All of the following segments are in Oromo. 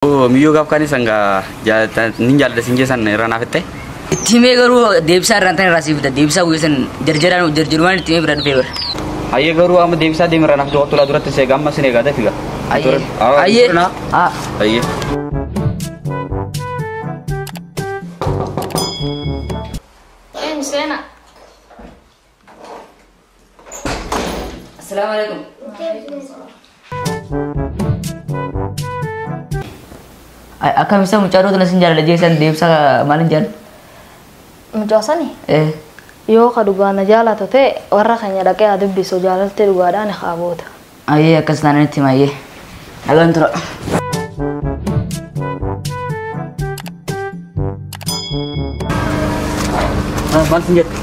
Oh, miyoo gaaf kan isaan nin jaalladha siin keessan irraa naaf itti. Timee garuu deebisaa irraan tan irraa siifita. Deebisaa guyyaa jarjaraan timee bira dhufee bara. Hayyee garuu amma deebisaa deemirraa naaf itti waqtu laa duratti seega amma sin eegaa dafiga. Hayyee. Hayyee. Sena. Assalamualaikum. Akka bisa mucaa roota nasin jaalala jeesan deebisa maalin jaal? Mucaasani? Yoo ka dhugaana jaalata ta'e warra keenya dhaqee haa dubbisu jaalalte dhugaadhaan qaaboota. Ayyee akkas taanaan itti maayee. Dhagaan tura. Maal sin jetti?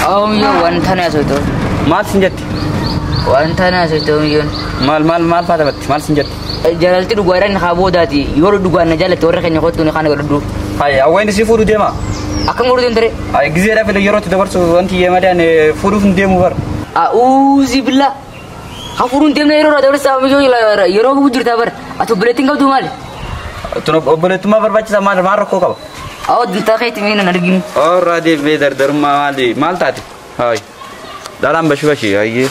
Yoo wanta na soito. Maal sin jetti? Wanta na soito miyyoon. Maal faata batti? Maal sin jetti? Jaalalti dhugaadhaan qaaboodhaati. Yoo dhugaan na jaalatte warra keenya kottu ni kana godhadhu. Hayyee awwaan isii fuudhu deema. Akkam godhu deemtare? Hayyee gizeedhaaf illee yeroo itti dabarsu wanti yemadaan fuudhuuf hin deemu bara. Auuzi billaa. Hafuurun deemnee yeroo dabarsaa miyyoo yeroo gubu jirtaa bara. Ati obboleettiin qabdu maali? Obboleettummaa barbaachisaa maal rakkoo qaba? Dintaa keetti mee nan arginu. Raadii mee dardarummaa maal taate? Hayi. Dhalaan bashi hayyee.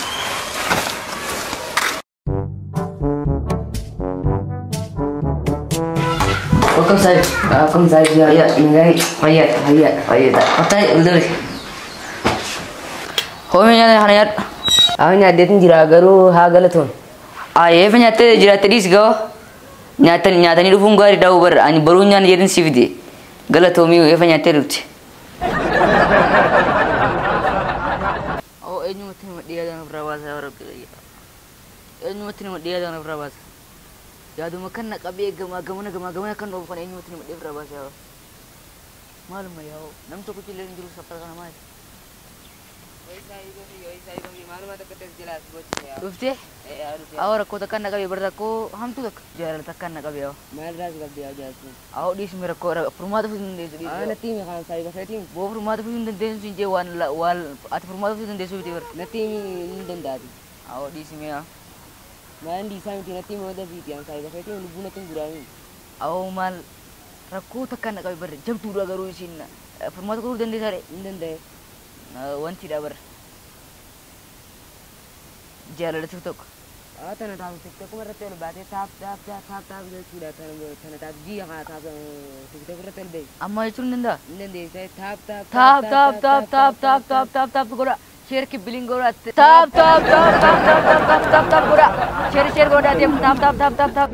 Welcome saya ya mengenai hayat. Patai udah. Hominya nih hanayat. Awalnya adetin jira garu hagalaton. Ayah penyata jira tadi sego. Nyata ni dufung gari dau ber ani barunya ni jadi sivide. Galatomi ya penyata rut. Oh ini mungkin dia dengan perawasa orang kaya. Ini mungkin dia dengan perawasa. Jadu makan nak kabe gama kan bukan ini mesti dia berapa sih? Malum ya, nam tu kucing lain jurus apa kan namanya? Yoi malu ada ketek jelas bocnya. Ufte? Awak aku tekan nak kabe berdaku, ham tu tak jalan tekan nak kabe. Malas kabe aja tu. Awak di sini rakor rumah tu pun desu. Nanti makan saya bahasa tim. Bawa rumah tu pun desu sini wal atau rumah tu pun desu dia. Nanti ini dendari. Awak di sini ya. Mandi saya nanti mau ada video yang saya pakai itu guna tunggurangi. Awal mal raku tekan nak kau ber jam 2 garu sini. Format aku dende sare dende. Wan tidak ber. Jalan TikTok. Tanah tahu TikTok aku merasa lebih baik. Tap sudah tanah tap ji yang tap TikTok merasa lebih. Amma itu dende. Dende saya tap gora. Share ke billing gora tap gora share gora dia tap